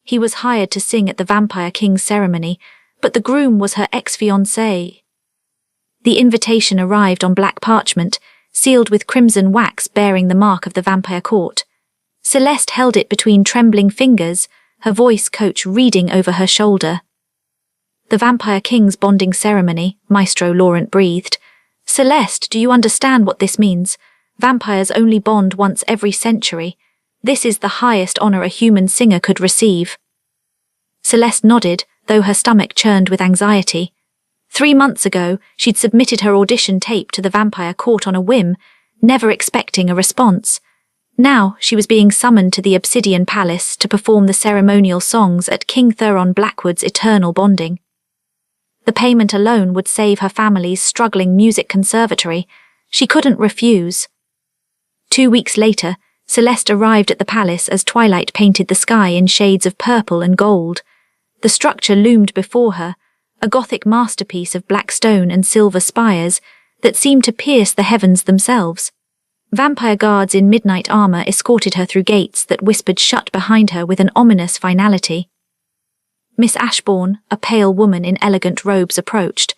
He was hired to sing at the Vampire King's ceremony, but the groom was her ex-fiancé. The invitation arrived on black parchment, sealed with crimson wax bearing the mark of the vampire court. Celeste held it between trembling fingers, her voice coach reading over her shoulder. The Vampire King's bonding ceremony, Maestro Laurent breathed. Celeste, do you understand what this means? Vampires only bond once every century. This is the highest honor a human singer could receive. Celeste nodded, though her stomach churned with anxiety. 3 months ago, she'd submitted her audition tape to the vampire court on a whim, never expecting a response. Now, she was being summoned to the Obsidian Palace to perform the ceremonial songs at King Theron Blackwood's eternal bonding. The payment alone would save her family's struggling music conservatory. She couldn't refuse. 2 weeks later, Celeste arrived at the palace as twilight painted the sky in shades of purple and gold. The structure loomed before her, a Gothic masterpiece of black stone and silver spires that seemed to pierce the heavens themselves. Vampire guards in midnight armor escorted her through gates that whispered shut behind her with an ominous finality. Miss Ashbourne, a pale woman in elegant robes, approached.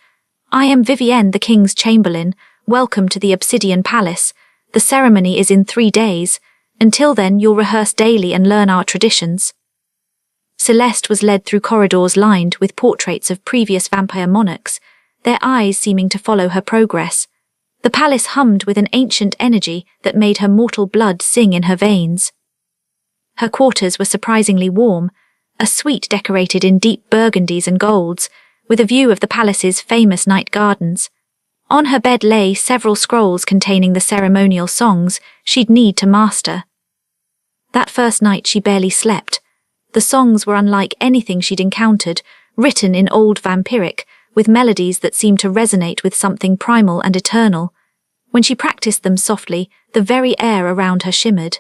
"I am Vivienne, the King's Chamberlain. Welcome to the Obsidian Palace. The ceremony is in 3 days. Until then, you'll rehearse daily and learn our traditions." Celeste was led through corridors lined with portraits of previous vampire monarchs, their eyes seeming to follow her progress. The palace hummed with an ancient energy that made her mortal blood sing in her veins. Her quarters were surprisingly warm, a suite decorated in deep burgundies and golds, with a view of the palace's famous night gardens. On her bed lay several scrolls containing the ceremonial songs she'd need to master. That first night she barely slept. The songs were unlike anything she'd encountered, written in old vampiric, with melodies that seemed to resonate with something primal and eternal. When she practiced them softly, the very air around her shimmered.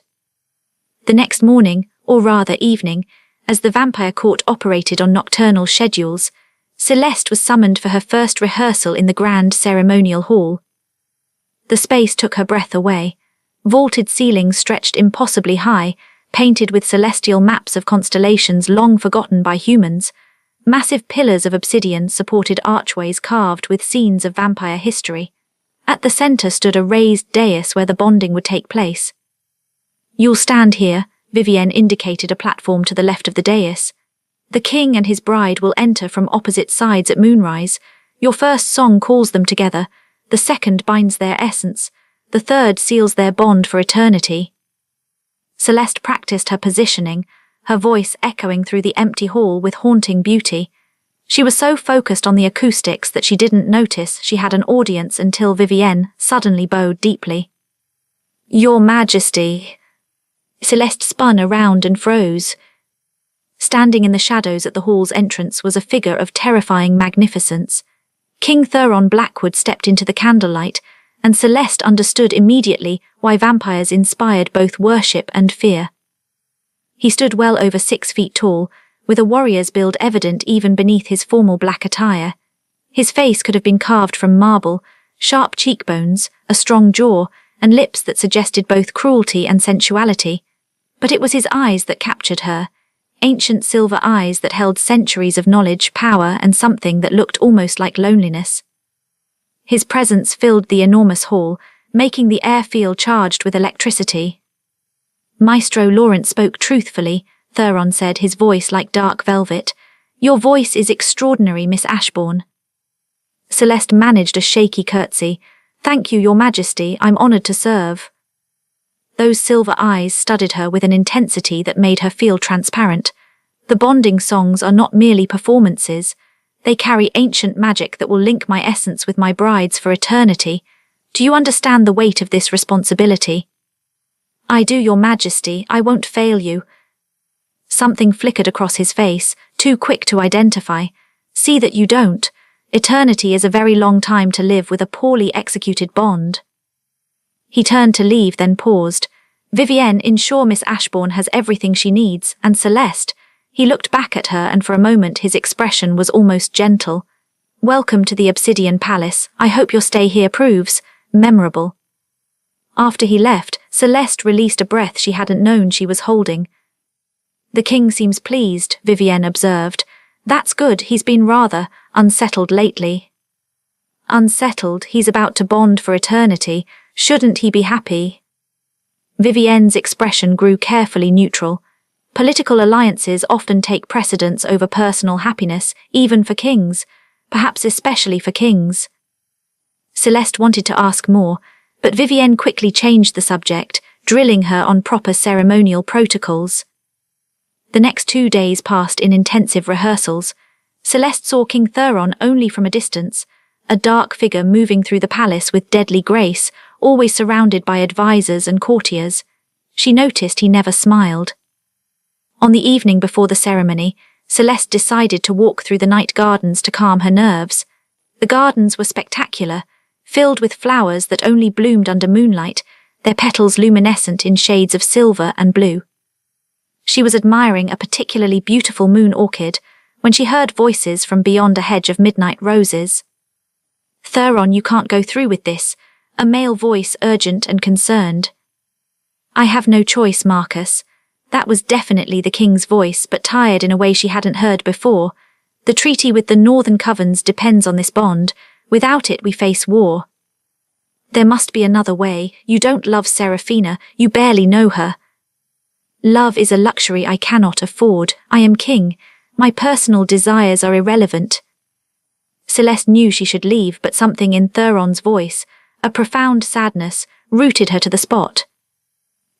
The next morning, or rather evening, as the vampire court operated on nocturnal schedules, Celeste was summoned for her first rehearsal in the grand ceremonial hall. The space took her breath away. Vaulted ceilings stretched impossibly high, painted with celestial maps of constellations long forgotten by humans. Massive pillars of obsidian supported archways carved with scenes of vampire history. At the center stood a raised dais where the bonding would take place. "You'll stand here," Vivienne indicated a platform to the left of the dais. "The king and his bride will enter from opposite sides at moonrise. Your first song calls them together, the second binds their essence, the third seals their bond for eternity." Celeste practiced her positioning, her voice echoing through the empty hall with haunting beauty. She was so focused on the acoustics that she didn't notice she had an audience until Vivienne suddenly bowed deeply. "Your Majesty." Celeste spun around and froze. Standing in the shadows at the hall's entrance was a figure of terrifying magnificence. King Theron Blackwood stepped into the candlelight, and Celeste understood immediately why vampires inspired both worship and fear. He stood well over 6 feet tall, with a warrior's build evident even beneath his formal black attire. His face could have been carved from marble, sharp cheekbones, a strong jaw, and lips that suggested both cruelty and sensuality. But it was his eyes that captured her, ancient silver eyes that held centuries of knowledge, power, and something that looked almost like loneliness. His presence filled the enormous hall, making the air feel charged with electricity. "Maestro Laurent spoke truthfully," Theron said, his voice like dark velvet. "Your voice is extraordinary, Miss Ashbourne." Celeste managed a shaky curtsy. "Thank you, Your Majesty, I'm honored to serve." Those silver eyes studied her with an intensity that made her feel transparent. The bonding songs are not merely performances. They carry ancient magic that will link my essence with my bride's for eternity. Do you understand the weight of this responsibility? "I do, Your Majesty. I won't fail you." Something flickered across his face, too quick to identify. "See that you don't. Eternity is a very long time to live with a poorly executed bond." He turned to leave, then paused. "Vivienne, ensure Miss Ashbourne has everything she needs, and Celeste." He looked back at her, and for a moment his expression was almost gentle. "Welcome to the Obsidian Palace. I hope your stay here proves memorable." After he left, Celeste released a breath she hadn't known she was holding. The king seems pleased, Vivienne observed. That's good, he's been rather unsettled lately. Unsettled, he's about to bond for eternity. Shouldn't he be happy? Vivienne's expression grew carefully neutral. Political alliances often take precedence over personal happiness, even for kings, perhaps especially for kings. Celeste wanted to ask more, but Vivienne quickly changed the subject, drilling her on proper ceremonial protocols. The next 2 days passed in intensive rehearsals. Celeste saw King Theron only from a distance, a dark figure moving through the palace with deadly grace, always surrounded by advisors and courtiers. She noticed he never smiled. On the evening before the ceremony, Celeste decided to walk through the night gardens to calm her nerves. The gardens were spectacular, filled with flowers that only bloomed under moonlight, their petals luminescent in shades of silver and blue. She was admiring a particularly beautiful moon orchid when she heard voices from beyond a hedge of midnight roses. "Theron, you can't go through with this," a male voice urgent and concerned. "I have no choice, Marcus." That was definitely the king's voice, but tired in a way she hadn't heard before. "The treaty with the Northern Covens depends on this bond. Without it we face war." "There must be another way. You don't love Seraphina, you barely know her." "Love is a luxury I cannot afford. I am king. My personal desires are irrelevant." Celeste knew she should leave, but something in Theron's voice, a profound sadness, rooted her to the spot.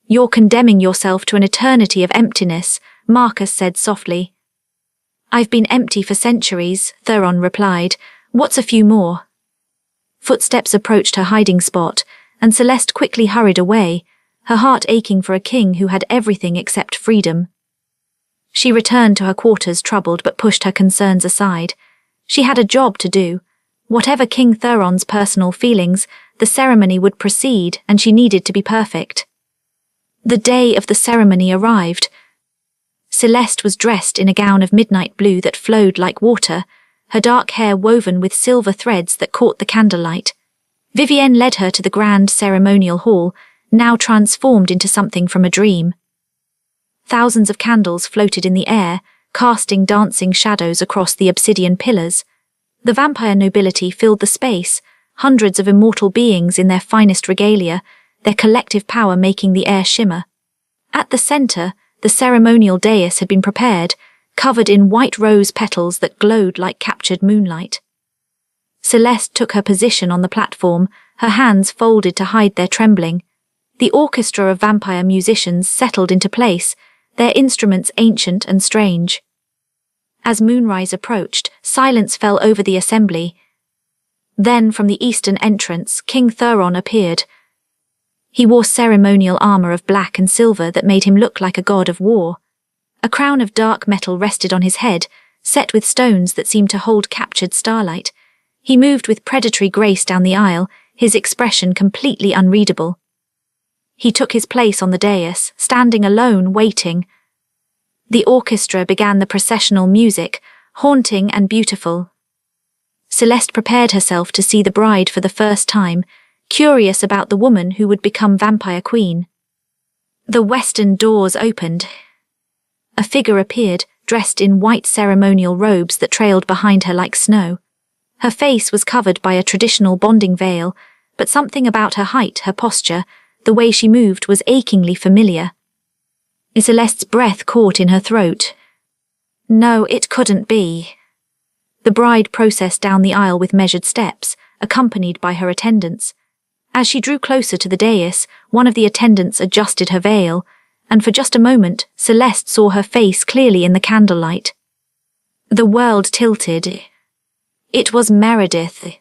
"You're condemning yourself to an eternity of emptiness," Marcus said softly. "I've been empty for centuries," Theron replied. "What's a few more?" Footsteps approached her hiding spot, and Celeste quickly hurried away, her heart aching for a king who had everything except freedom. She returned to her quarters troubled but pushed her concerns aside. She had a job to do. Whatever King Theron's personal feelings, the ceremony would proceed and she needed to be perfect. The day of the ceremony arrived. Celeste was dressed in a gown of midnight blue that flowed like water, her dark hair woven with silver threads that caught the candlelight. Vivienne led her to the grand ceremonial hall, now transformed into something from a dream. Thousands of candles floated in the air, casting dancing shadows across the obsidian pillars. The vampire nobility filled the space, hundreds of immortal beings in their finest regalia, their collective power making the air shimmer. At the center, the ceremonial dais had been prepared, covered in white rose petals that glowed like captured moonlight. Celeste took her position on the platform, her hands folded to hide their trembling. The orchestra of vampire musicians settled into place, their instruments ancient and strange. As moonrise approached, silence fell over the assembly. Then, from the eastern entrance, King Theron appeared. He wore ceremonial armor of black and silver that made him look like a god of war. A crown of dark metal rested on his head, set with stones that seemed to hold captured starlight. He moved with predatory grace down the aisle, his expression completely unreadable. He took his place on the dais, standing alone, waiting. The orchestra began the processional music, haunting and beautiful. Celeste prepared herself to see the bride for the first time, curious about the woman who would become vampire queen. The western doors opened. A figure appeared, dressed in white ceremonial robes that trailed behind her like snow. Her face was covered by a traditional bonding veil, but something about her height, her posture, the way she moved was achingly familiar. Celeste's breath caught in her throat. No, it couldn't be. The bride processed down the aisle with measured steps, accompanied by her attendants. As she drew closer to the dais, one of the attendants adjusted her veil, and for just a moment, Celeste saw her face clearly in the candlelight. The world tilted. It was Meredith.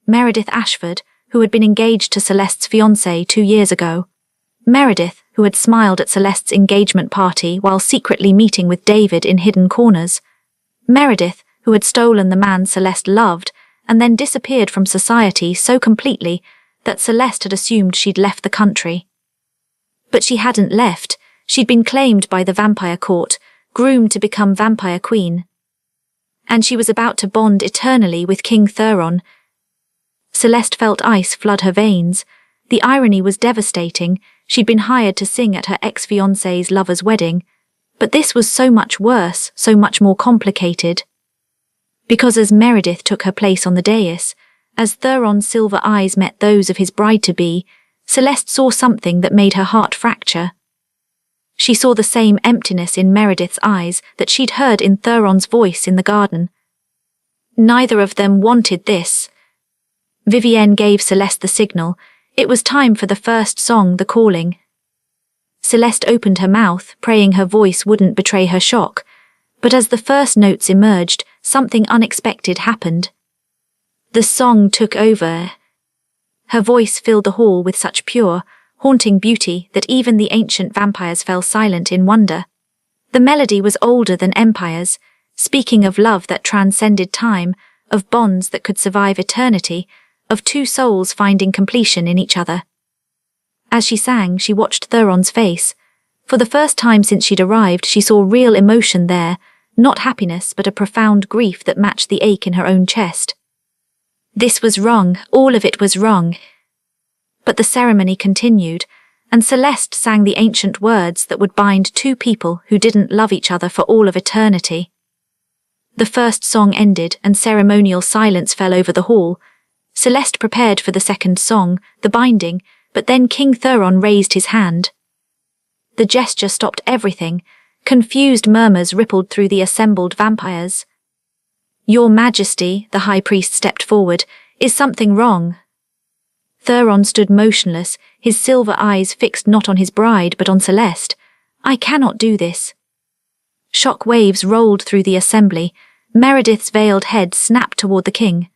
Meredith Ashford, who had been engaged to Celeste's fiancé 2 years ago. Meredith, who had smiled at Celeste's engagement party while secretly meeting with David in hidden corners. Meredith, who had stolen the man Celeste loved and then disappeared from society so completely that Celeste had assumed she'd left the country. But she hadn't left. She'd been claimed by the vampire court, groomed to become vampire queen. And she was about to bond eternally with King Theron. Celeste felt ice flood her veins. The irony was devastating. She'd been hired to sing at her ex-fiancé's lover's wedding, But this was so much worse, so much more complicated. Because as Meredith took her place on the dais, as Theron's silver eyes met those of his bride-to-be, Celeste saw something that made her heart fracture. She saw the same emptiness in Meredith's eyes that she'd heard in Theron's voice in the garden. Neither of them wanted this. Vivienne gave Celeste the signal. It was time for the first song, the calling. Celeste opened her mouth, praying her voice wouldn't betray her shock, but as the first notes emerged, something unexpected happened. The song took over. Her voice filled the hall with such pure, haunting beauty that even the ancient vampires fell silent in wonder. The melody was older than empires, speaking of love that transcended time, of bonds that could survive eternity, of two souls finding completion in each other. As she sang, she watched Theron's face. For the first time since she'd arrived, she saw real emotion there, not happiness but a profound grief that matched the ache in her own chest. This was wrong, all of it was wrong. But the ceremony continued, and Celeste sang the ancient words that would bind two people who didn't love each other for all of eternity. The first song ended and ceremonial silence fell over the hall. Celeste prepared for the second song, the binding, but then King Theron raised his hand. The gesture stopped everything. Confused murmurs rippled through the assembled vampires. "Your Majesty," the High Priest stepped forward, "is something wrong?" Theron stood motionless, his silver eyes fixed not on his bride but on Celeste. "I cannot do this." Shock waves rolled through the assembly. Meredith's veiled head snapped toward the king.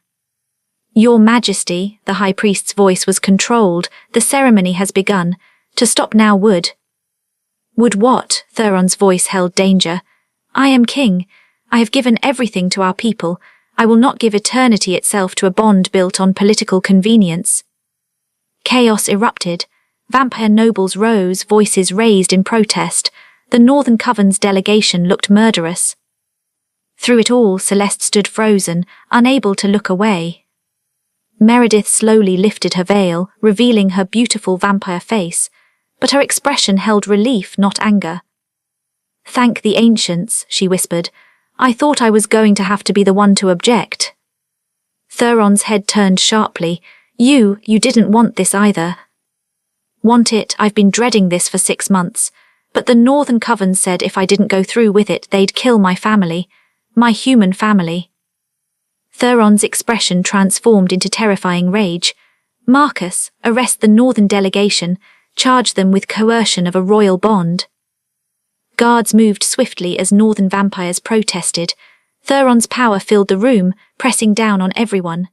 "Your Majesty," the High Priest's voice was controlled, "the ceremony has begun. To stop now would..." "Would what?" Theron's voice held danger. "I am king. I have given everything to our people. I will not give eternity itself to a bond built on political convenience." Chaos erupted. Vampire nobles rose, voices raised in protest. The Northern Coven's delegation looked murderous. Through it all, Celeste stood frozen, unable to look away. Meredith slowly lifted her veil, revealing her beautiful vampire face, but her expression held relief, not anger. "Thank the ancients," she whispered. "I thought I was going to have to be the one to object." Theron's head turned sharply. You didn't want this either." "Want it? I've been dreading this for 6 months. But the Northern Coven said if I didn't go through with it, they'd kill my family. My human family." Theron's expression transformed into terrifying rage. "Marcus, arrest the Northern delegation. Charge them with coercion of a royal bond." Guards moved swiftly as Northern vampires protested. Theron's power filled the room, pressing down on everyone.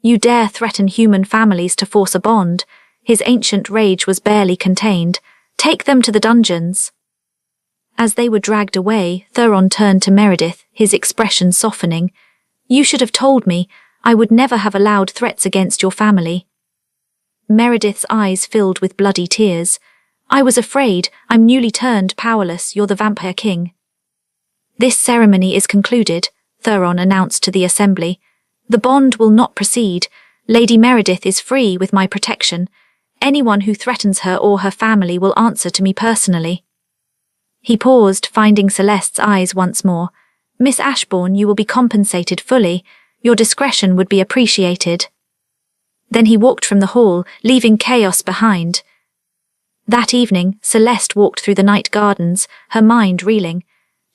"You dare threaten human families to force a bond?" His ancient rage was barely contained. "Take them to the dungeons." As they were dragged away, Theron turned to Meredith, his expression softening. "You should have told me. I would never have allowed threats against your family." Meredith's eyes filled with bloody tears. "I was afraid. I'm newly turned powerless. You're the Vampire King." "This ceremony is concluded," Theron announced to the assembly. "The bond will not proceed. Lady Meredith is free with my protection. Anyone who threatens her or her family will answer to me personally." He paused, finding Celeste's eyes once more. "Miss Ashbourne, you will be compensated fully. Your discretion would be appreciated." Then he walked from the hall, leaving chaos behind. That evening, Celeste walked through the night gardens, her mind reeling.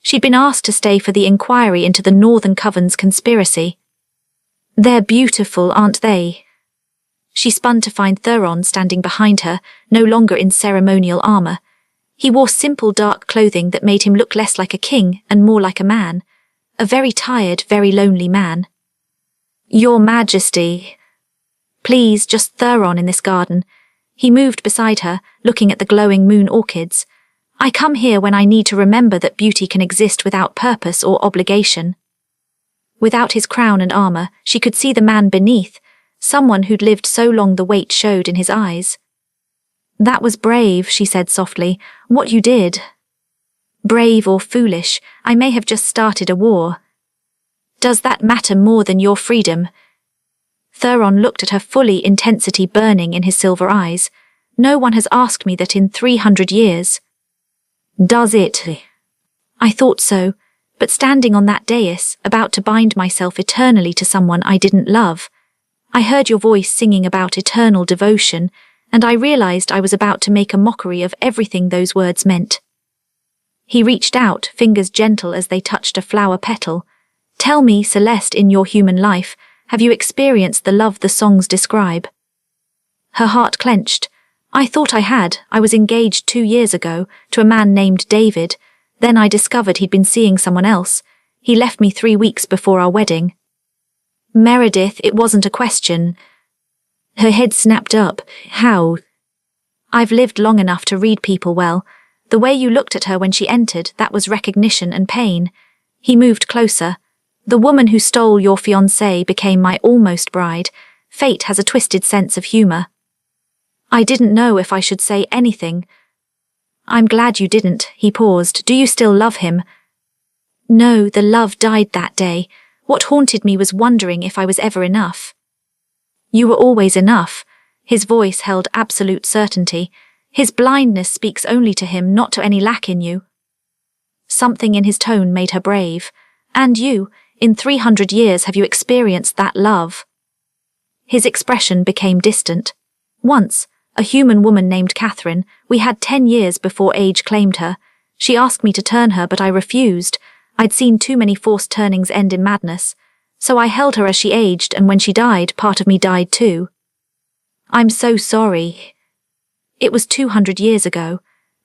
She'd been asked to stay for the inquiry into the Northern Coven's conspiracy. "They're beautiful, aren't they?" She spun to find Theron standing behind her, no longer in ceremonial armor. He wore simple dark clothing that made him look less like a king and more like a man. A very tired, very lonely man. "Your Majesty." "Please, just Theron in this garden." He moved beside her, looking at the glowing moon orchids. "I come here when I need to remember that beauty can exist without purpose or obligation." Without his crown and armor, she could see the man beneath, someone who'd lived so long the weight showed in his eyes. "That was brave," she said softly, "what you did." "Brave or foolish, I may have just started a war." "Does that matter more than your freedom?" Theron looked at her fully, intensity burning in his silver eyes. "No one has asked me that in 300 years. "Does it?" I thought so, but standing on that dais, about to bind myself eternally to someone I didn't love, I heard your voice singing about eternal devotion, and I realized I was about to make a mockery of everything those words meant. He reached out, fingers gentle as they touched a flower petal. Tell me, Celeste, in your human life, have you experienced the love the songs describe? Her heart clenched. I thought I had. I was engaged 2 years ago to a man named David. Then I discovered he'd been seeing someone else. He left me 3 weeks before our wedding. Meredith, it wasn't a question. Her head snapped up. How? I've lived long enough to read people well. The way you looked at her when she entered, that was recognition and pain. He moved closer. The woman who stole your fiancé became my almost bride. Fate has a twisted sense of humor. I didn't know if I should say anything. I'm glad you didn't, he paused. Do you still love him? No, the love died that day. What haunted me was wondering if I was ever enough. You were always enough. His voice held absolute certainty. His blindness speaks only to him, not to any lack in you. Something in his tone made her brave. And you, in 300 years have you experienced that love? His expression became distant. Once, a human woman named Catherine, we had 10 years before age claimed her. She asked me to turn her, but I refused. I'd seen too many forced turnings end in madness. So I held her as she aged, and when she died, part of me died too. I'm so sorry. It was 200 years ago.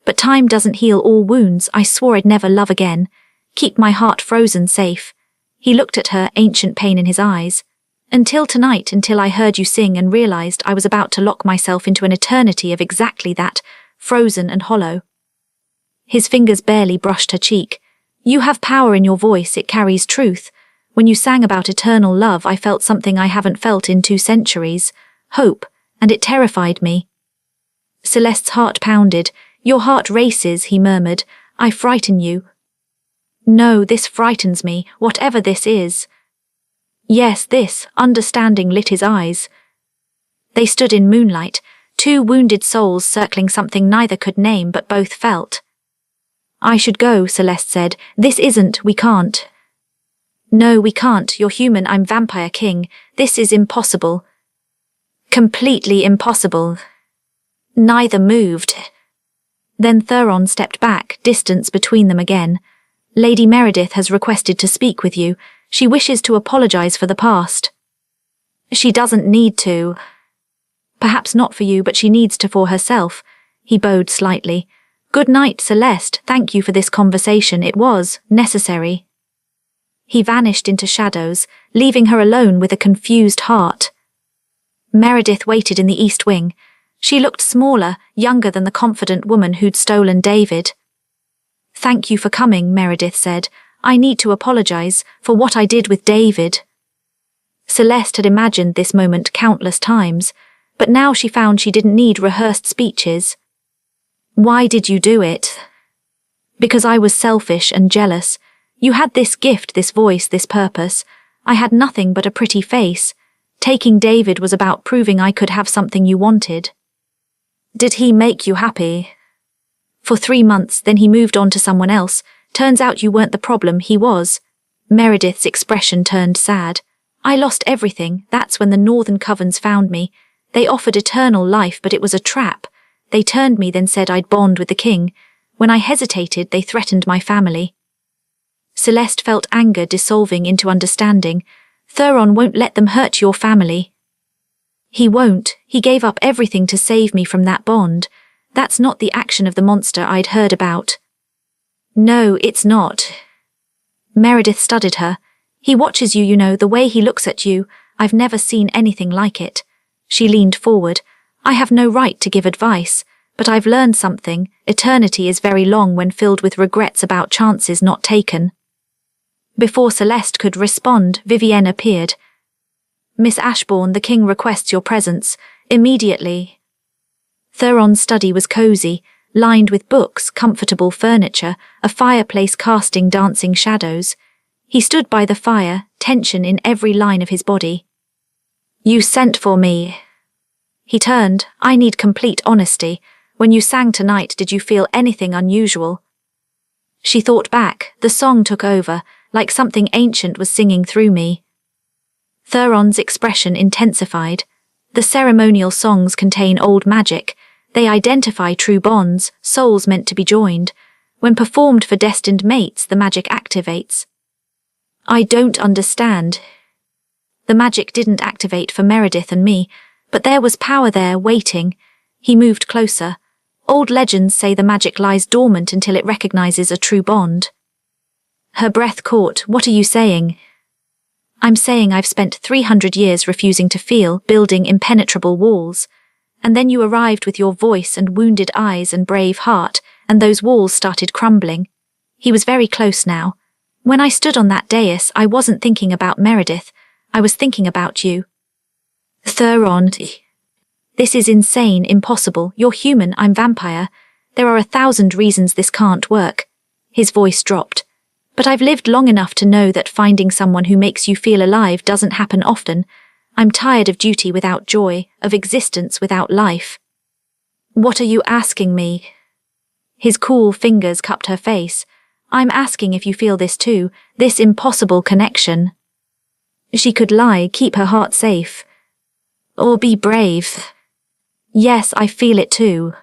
But time doesn't heal all wounds. I swore I'd never love again. Keep my heart frozen safe. He looked at her, ancient pain in his eyes. Until tonight, until I heard you sing and realized I was about to lock myself into an eternity of exactly that, frozen and hollow. His fingers barely brushed her cheek. You have power in your voice, it carries truth. When you sang about eternal love, I felt something I haven't felt in 2 centuries. Hope, and it terrified me. Celeste's heart pounded. Your heart races, he murmured. I frighten you. No, this frightens me, whatever this is. Yes, this, understanding lit his eyes. They stood in moonlight, 2 wounded souls circling something neither could name but both felt. I should go, Celeste said. This isn't, we can't. No, we can't, you're human, I'm Vampire King. This is impossible. Completely impossible. Neither moved. Then Thuron stepped back, distance between them again. Lady Meredith has requested to speak with you. She wishes to apologize for the past. She doesn't need to. Perhaps not for you, but she needs to for herself. He bowed slightly. Good night, Celeste. Thank you for this conversation. It was necessary. He vanished into shadows, leaving her alone with a confused heart. Meredith waited in the east wing. She looked smaller, younger than the confident woman who'd stolen David. Thank you for coming, Meredith said. I need to apologize for what I did with David. Celeste had imagined this moment countless times, but now she found she didn't need rehearsed speeches. Why did you do it? Because I was selfish and jealous. You had this gift, this voice, this purpose. I had nothing but a pretty face. Taking David was about proving I could have something you wanted. Did he make you happy? For 3 months, then he moved on to someone else. Turns out you weren't the problem, he was. Meredith's expression turned sad. I lost everything. That's when the Northern Covens found me. They offered eternal life, but it was a trap. They turned me, then said I'd bond with the king. When I hesitated, they threatened my family. Celeste felt anger dissolving into understanding. Thuron won't let them hurt your family. He won't. He gave up everything to save me from that bond. That's not the action of the monster I'd heard about. No, it's not. Meredith studied her. He watches you, you know, the way he looks at you. I've never seen anything like it. She leaned forward. I have no right to give advice, but I've learned something. Eternity is very long when filled with regrets about chances not taken. Before Celeste could respond, Vivienne appeared. Miss Ashbourne, the king requests your presence. Immediately. Thuron's study was cosy, lined with books, comfortable furniture, a fireplace casting dancing shadows. He stood by the fire, tension in every line of his body. You sent for me. He turned. I need complete honesty. When you sang tonight, did you feel anything unusual? She thought back, the song took over, like something ancient was singing through me. Theron's expression intensified. The ceremonial songs contain old magic. They identify true bonds, souls meant to be joined. When performed for destined mates, the magic activates. I don't understand. The magic didn't activate for Meredith and me, but there was power there, waiting. He moved closer. Old legends say the magic lies dormant until it recognizes a true bond. Her breath caught. What are you saying? I'm saying I've spent 300 years refusing to feel, building impenetrable walls. And then you arrived with your voice and wounded eyes and brave heart, and those walls started crumbling. He was very close now. When I stood on that dais, I wasn't thinking about Meredith. I was thinking about you. Theron. This is insane, impossible. You're human, I'm vampire. There are 1,000 reasons this can't work. His voice dropped. But I've lived long enough to know that finding someone who makes you feel alive doesn't happen often. I'm tired of duty without joy, of existence without life. What are you asking me? His cool fingers cupped her face. I'm asking if you feel this too, this impossible connection. She could lie, keep her heart safe. Or be brave. Yes, I feel it too.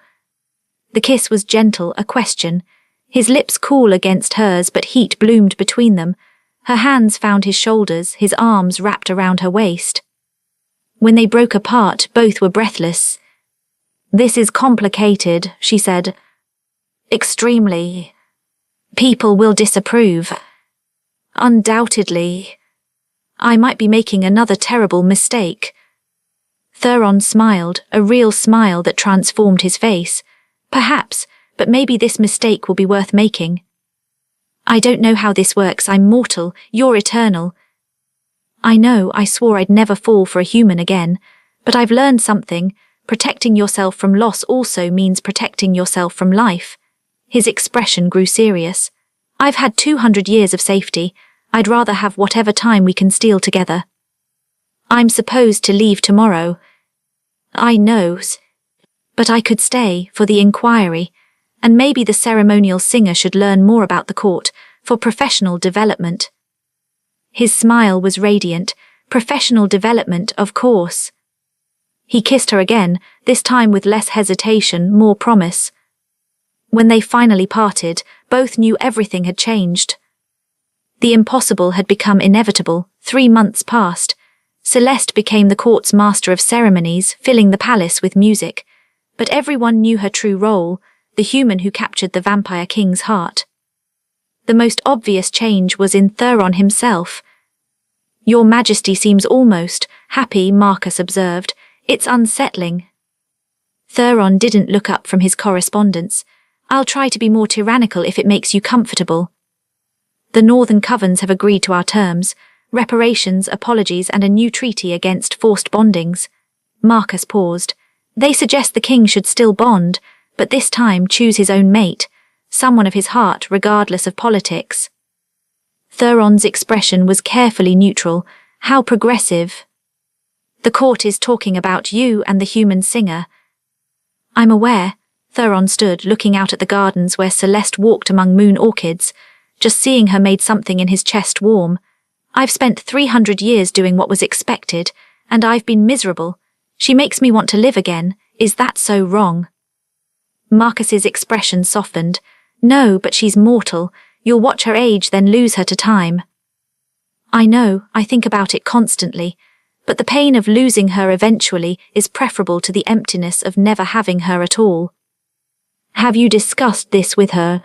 The kiss was gentle, a question. His lips cool against hers, but heat bloomed between them. Her hands found his shoulders, his arms wrapped around her waist. When they broke apart, both were breathless. This is complicated, she said. Extremely. People will disapprove. Undoubtedly. I might be making another terrible mistake. Theron smiled, a real smile that transformed his face. Perhaps, but maybe this mistake will be worth making. I don't know how this works. I'm mortal, you're eternal. I know, I swore I'd never fall for a human again, but I've learned something. Protecting yourself from loss also means protecting yourself from life. His expression grew serious. I've had 200 years of safety. I'd rather have whatever time we can steal together. I'm supposed to leave tomorrow. I know, but I could stay for the inquiry, and maybe the ceremonial singer should learn more about the court for professional development. His smile was radiant. Professional development, of course. He kissed her again, this time with less hesitation, more promise. When they finally parted, both knew everything had changed. The impossible had become inevitable. 3 months passed. Celeste became the court's master of ceremonies, filling the palace with music. But everyone knew her true role, the human who captured the vampire king's heart. The most obvious change was in Theron himself. Your Majesty seems almost happy, Marcus observed. It's unsettling. Theron didn't look up from his correspondence. I'll try to be more tyrannical if it makes you comfortable. The Northern Covens have agreed to our terms, reparations, apologies, and a new treaty against forced bondings. Marcus paused. They suggest the king should still bond, but this time choose his own mate, someone of his heart regardless of politics. Theron's expression was carefully neutral. How progressive. The court is talking about you and the human singer. I'm aware. Theron stood, looking out at the gardens where Celeste walked among moon orchids. Just seeing her made something in his chest warm. I've spent 300 years doing what was expected, and I've been miserable. She makes me want to live again. Is that so wrong? Marcus's expression softened. No, but she's mortal. You'll watch her age, then lose her to time. I know, I think about it constantly, but the pain of losing her eventually is preferable to the emptiness of never having her at all. Have you discussed this with her?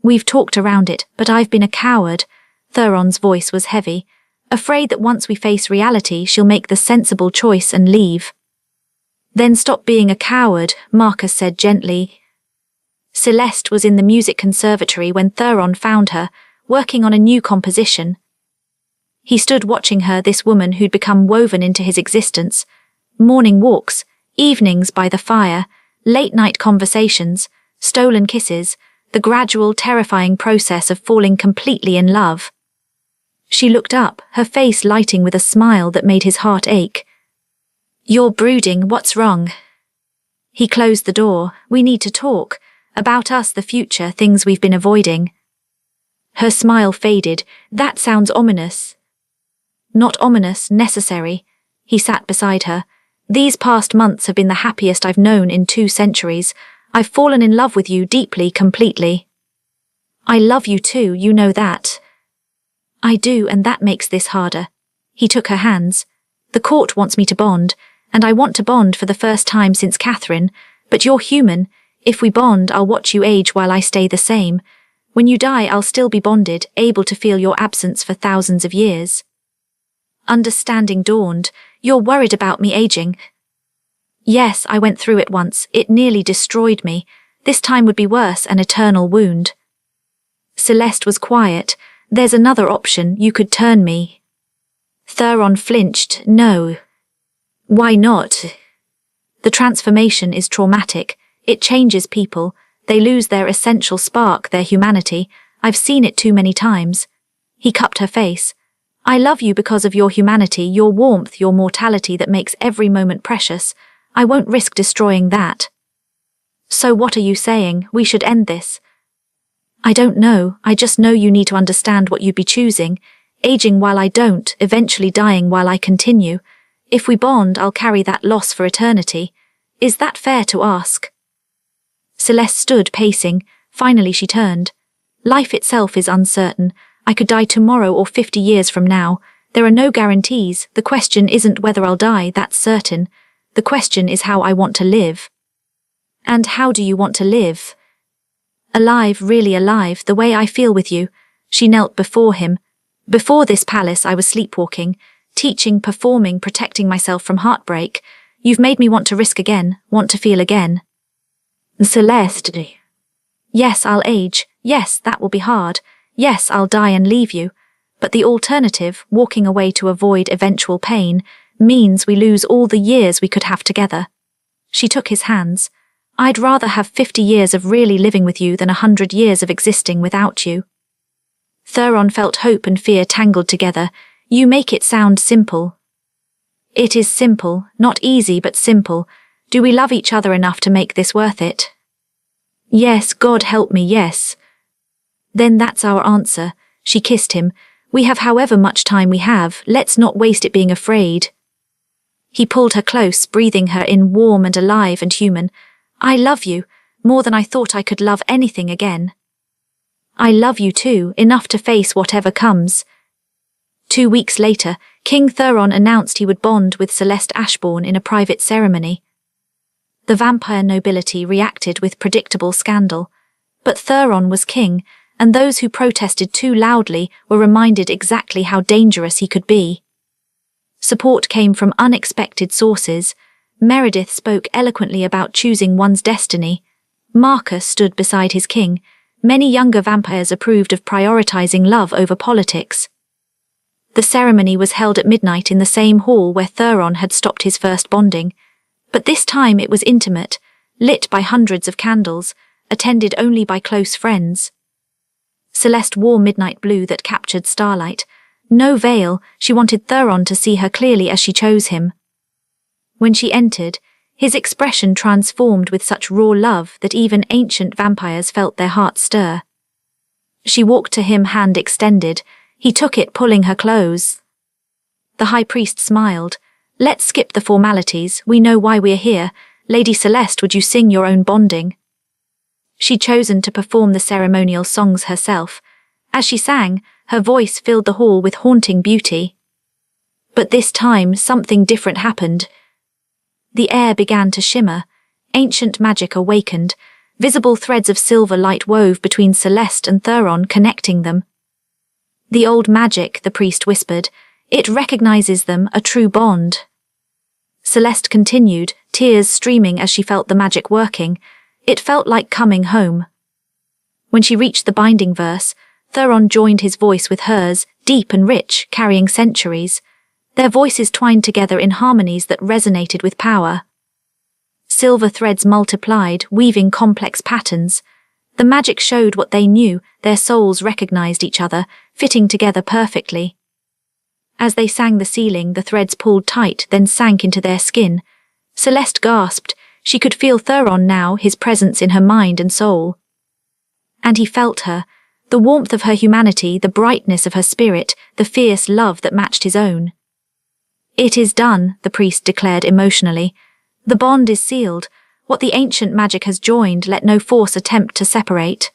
We've talked around it, but I've been a coward. Theron's voice was heavy, afraid that once we face reality she'll make the sensible choice and leave. Then stop being a coward, Marcus said gently. Celeste was in the music conservatory when Theron found her, working on a new composition. He stood watching her, this woman who'd become woven into his existence. Morning walks, evenings by the fire, late-night conversations, stolen kisses, the gradual, terrifying process of falling completely in love. She looked up, her face lighting with a smile that made his heart ache. You're brooding, what's wrong? He closed the door. We need to talk. About us, the future, things we've been avoiding. Her smile faded. That sounds ominous. Not ominous, necessary. He sat beside her. These past months have been the happiest I've known in 2 centuries. I've fallen in love with you deeply, completely. I love you too, you know that. I do, and that makes this harder. He took her hands. The court wants me to bond, and I want to bond for the first time since Catherine, but you're human. If we bond, I'll watch you age while I stay the same. When you die, I'll still be bonded, able to feel your absence for thousands of years. Understanding dawned. You're worried about me aging. Yes, I went through it once. It nearly destroyed me. This time would be worse, an eternal wound. Celeste was quiet. There's another option. You could turn me. Theron flinched. No. Why not? The transformation is traumatic. It changes people. They lose their essential spark, their humanity. I've seen it too many times. He cupped her face. I love you because of your humanity, your warmth, your mortality that makes every moment precious. I won't risk destroying that. So what are you saying? We should end this. I don't know. I just know you need to understand what you'd be choosing. Aging while I don't, eventually dying while I continue. If we bond, I'll carry that loss for eternity. Is that fair to ask? Celeste stood, pacing. Finally she turned. Life itself is uncertain. I could die tomorrow or 50 years from now. There are no guarantees. The question isn't whether I'll die, that's certain. The question is how I want to live. And how do you want to live? Alive, really alive, the way I feel with you. She knelt before him. Before this palace I was sleepwalking, teaching, performing, protecting myself from heartbreak. You've made me want to risk again, want to feel again. Celeste. Yes, I'll age. Yes, that will be hard. Yes, I'll die and leave you. But the alternative, walking away to avoid eventual pain, means we lose all the years we could have together. She took his hands. I'd rather have 50 years of really living with you than 100 years of existing without you. Theron felt hope and fear tangled together. You make it sound simple. It is simple, not easy but simple. Do we love each other enough to make this worth it? Yes, God help me, yes. Then that's our answer. She kissed him. We have however much time we have, let's not waste it being afraid. He pulled her close, breathing her in warm and alive and human. I love you, more than I thought I could love anything again. I love you too, enough to face whatever comes. 2 weeks later, King Theron announced he would bond with Celeste Ashbourne in a private ceremony. The vampire nobility reacted with predictable scandal, but Theron was king, and those who protested too loudly were reminded exactly how dangerous he could be. Support came from unexpected sources. Meredith spoke eloquently about choosing one's destiny. Marcus stood beside his king. Many younger vampires approved of prioritizing love over politics. The ceremony was held at midnight in the same hall where Theron had stopped his first bonding, but this time it was intimate, lit by hundreds of candles, attended only by close friends. Celeste wore midnight blue that captured starlight. No veil, she wanted Theron to see her clearly as she chose him. When she entered, his expression transformed with such raw love that even ancient vampires felt their hearts stir. She walked to him, hand extended. He took it, pulling her close. The high priest smiled. Let's skip the formalities, we know why we're here. Lady Celeste, would you sing your own bonding? She'd chosen to perform the ceremonial songs herself. As she sang, her voice filled the hall with haunting beauty. But this time, something different happened. The air began to shimmer. Ancient magic awakened. Visible threads of silver light wove between Celeste and Theron, connecting them. The old magic, the priest whispered. It recognizes them, a true bond. Celeste continued, tears streaming as she felt the magic working. It felt like coming home. When she reached the binding verse, Theron joined his voice with hers, deep and rich, carrying centuries. Their voices twined together in harmonies that resonated with power. Silver threads multiplied, weaving complex patterns. The magic showed what they knew, their souls recognized each other, fitting together perfectly. As they sang the ceiling, the threads pulled tight, then sank into their skin. Celeste gasped. She could feel Thuron now, his presence in her mind and soul. And he felt her, the warmth of her humanity, the brightness of her spirit, the fierce love that matched his own. "It is done," the priest declared emotionally. "The bond is sealed. What the ancient magic has joined, let no force attempt to separate."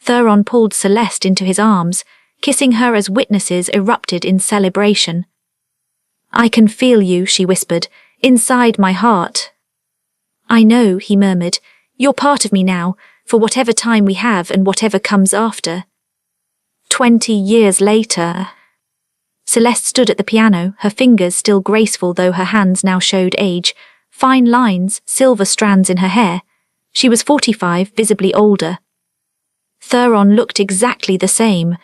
Thuron pulled Celeste into his arms, kissing her as witnesses erupted in celebration. "I can feel you," she whispered, "inside my heart." "I know," he murmured. "You're part of me now, for whatever time we have and whatever comes after." 20 years later. Celeste stood at the piano, her fingers still graceful though her hands now showed age, fine lines, silver strands in her hair. She was 45, visibly older. Thuron looked exactly the same.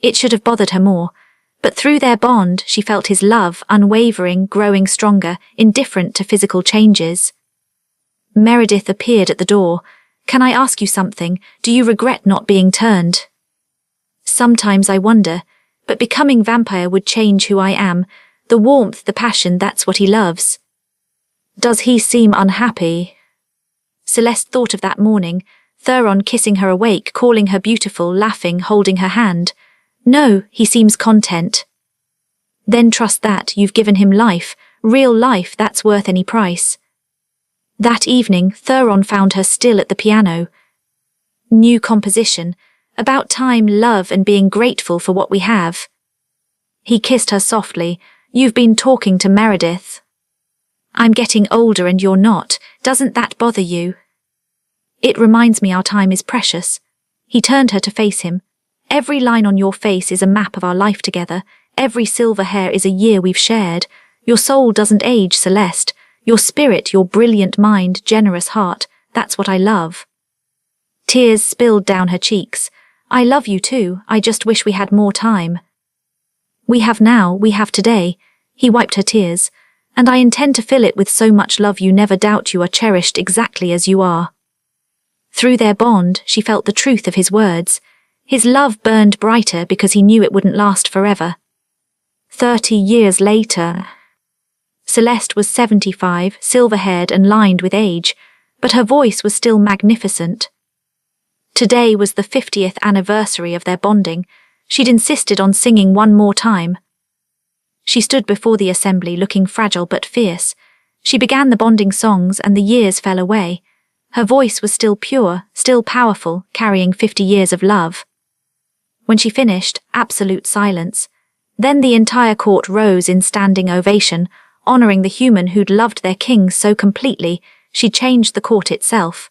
It should have bothered her more, but through their bond she felt his love, unwavering, growing stronger, indifferent to physical changes. Meredith appeared at the door. "Can I ask you something? Do you regret not being turned?" "Sometimes I wonder, but becoming vampire would change who I am. The warmth, the passion, that's what he loves." "Does he seem unhappy?" Celeste thought of that morning, Thuron kissing her awake, calling her beautiful, laughing, holding her hand. "No, he seems content." "Then trust that, you've given him life, real life, that's worth any price." That evening, Thuron found her still at the piano. New composition, about time, love, and being grateful for what we have. He kissed her softly. "You've been talking to Meredith." "I'm getting older and you're not. Doesn't that bother you?" "It reminds me our time is precious." He turned her to face him. "Every line on your face is a map of our life together. Every silver hair is a year we've shared. Your soul doesn't age, Celeste. Your spirit, your brilliant mind, generous heart, that's what I love." Tears spilled down her cheeks. "I love you too, I just wish we had more time." "We have now, we have today." He wiped her tears. "And I intend to fill it with so much love you never doubt you are cherished exactly as you are." Through their bond, she felt the truth of his words. His love burned brighter because he knew it wouldn't last forever. 30 years later. Celeste was 75, silver-haired and lined with age, but her voice was still magnificent. Today was the 50th anniversary of their bonding. She'd insisted on singing one more time. She stood before the assembly looking fragile but fierce. She began the bonding songs and the years fell away. Her voice was still pure, still powerful, carrying 50 years of love. When she finished, absolute silence. Then the entire court rose in standing ovation, honouring the human who'd loved their king so completely, she'd changed the court itself.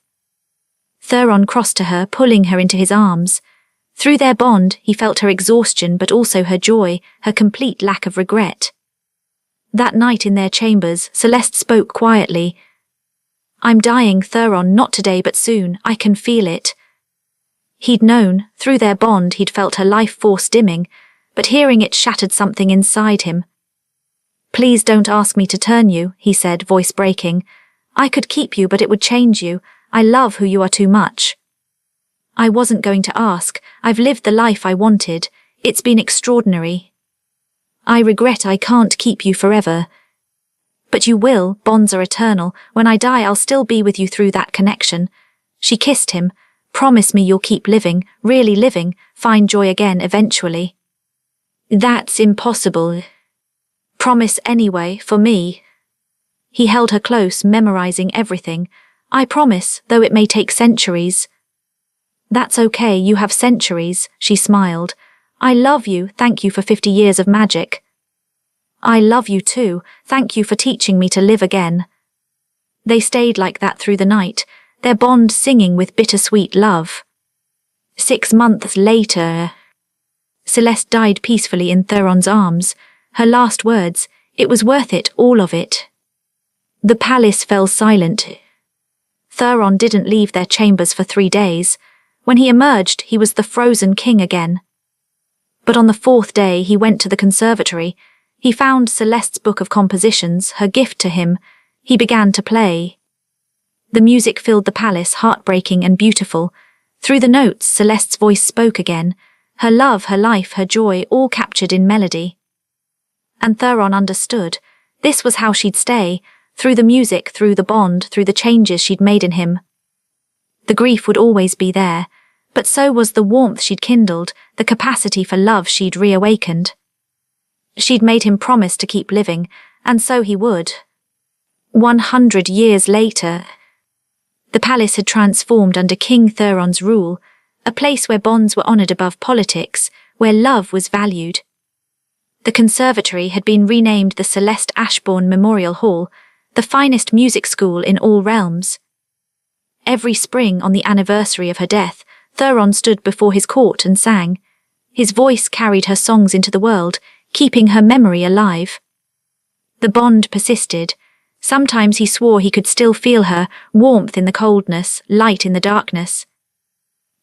Thuron crossed to her, pulling her into his arms. Through their bond, he felt her exhaustion but also her joy, her complete lack of regret. That night in their chambers, Celeste spoke quietly. "I'm dying, Thuron, not today but soon, I can feel it." He'd known, through their bond he'd felt her life force dimming, but hearing it shattered something inside him. "Please don't ask me to turn you," he said, voice breaking. "I could keep you but it would change you. I love who you are too much." "I wasn't going to ask. I've lived the life I wanted. It's been extraordinary. I regret I can't keep you forever." "But you will, bonds are eternal. When I die I'll still be with you through that connection." She kissed him. "Promise me you'll keep living, really living, find joy again eventually." "That's impossible." "Promise anyway, for me." He held her close, memorizing everything. "I promise, though it may take centuries." "That's okay, you have centuries," she smiled. "I love you, thank you for 50 years of magic." "I love you too, thank you for teaching me to live again." They stayed like that through the night, their bond singing with bittersweet love. 6 months later. Celeste died peacefully in Thuron's arms. Her last words, "It was worth it, all of it." The palace fell silent. Thuron didn't leave their chambers for 3 days. When he emerged, he was the frozen king again. But on the 4th day, he went to the conservatory. He found Celeste's book of compositions, her gift to him. He began to play. The music filled the palace, heartbreaking and beautiful. Through the notes, Celeste's voice spoke again. Her love, her life, her joy, all captured in melody. And Thuron understood. This was how she'd stay, Through the music, through the bond, through the changes she'd made in him. The grief would always be there, but so was the warmth she'd kindled, the capacity for love she'd reawakened. She'd made him promise to keep living, and so he would. 100 years later, the palace had transformed under King Theron's rule, a place where bonds were honoured above politics, where love was valued. The conservatory had been renamed the Celeste Ashbourne Memorial Hall, the finest music school in all realms. Every spring on the anniversary of her death, Theron stood before his court and sang. His voice carried her songs into the world, keeping her memory alive. The bond persisted. Sometimes he swore he could still feel her, warmth in the coldness, light in the darkness.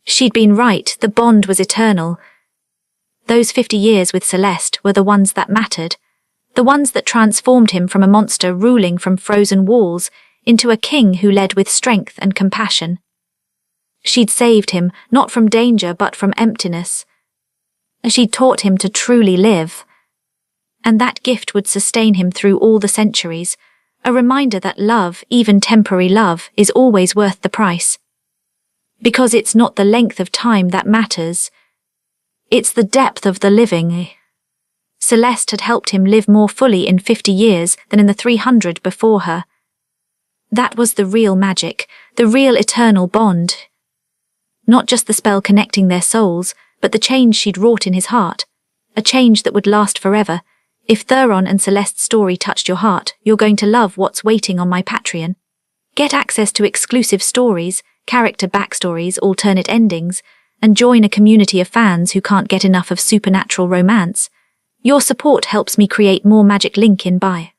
She'd been right, the bond was eternal. Those 50 years with Celeste were the ones that mattered, the ones that transformed him from a monster ruling from frozen walls into a king who led with strength and compassion. She'd saved him, not from danger but from emptiness. She'd taught him to truly live. And that gift would sustain him through all the centuries, a reminder that love, even temporary love, is always worth the price. Because it's not the length of time that matters, it's the depth of the living. Celeste had helped him live more fully in 50 years than in the 300 before her. That was the real magic, the real eternal bond. Not just the spell connecting their souls, but the change she'd wrought in his heart, a change that would last forever. If Theron and Celeste's story touched your heart, you're going to love what's waiting on my Patreon. Get access to exclusive stories, character backstories, alternate endings, and join a community of fans who can't get enough of supernatural romance. Your support helps me create more magic. Link in bio.